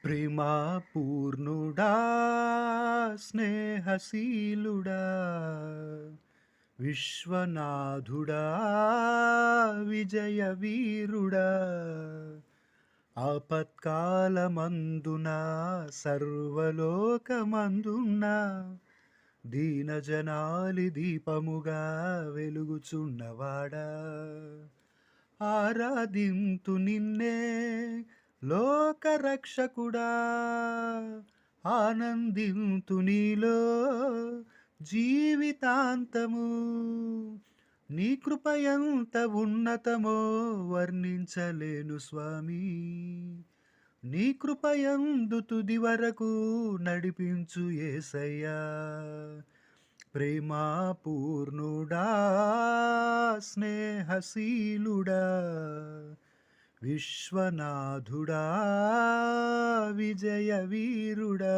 ప్రేమా పూర్ణుడా స్నేహశీలుడా విశ్వనాథుడా విజయ వీరుడా ఆపత్కాలమందున సర్వలోకమందున్న దీనజనాలి దీపముగా వెలుగుచున్నవాడా ఆరాధింతు నిన్నే లోకరక్షకుడా ఆనందింతు నీలో జీవితాంతము నీ కృప ఎంత ఉన్నతమో వర్ణించలేను స్వామి నీ కృప యందు తుది వరకు నడిపించు యేసయ్యా ప్రేమా పూర్ణుడా స్నేహశీలుడా విశ్వనాథుడా విజయ వీరుడా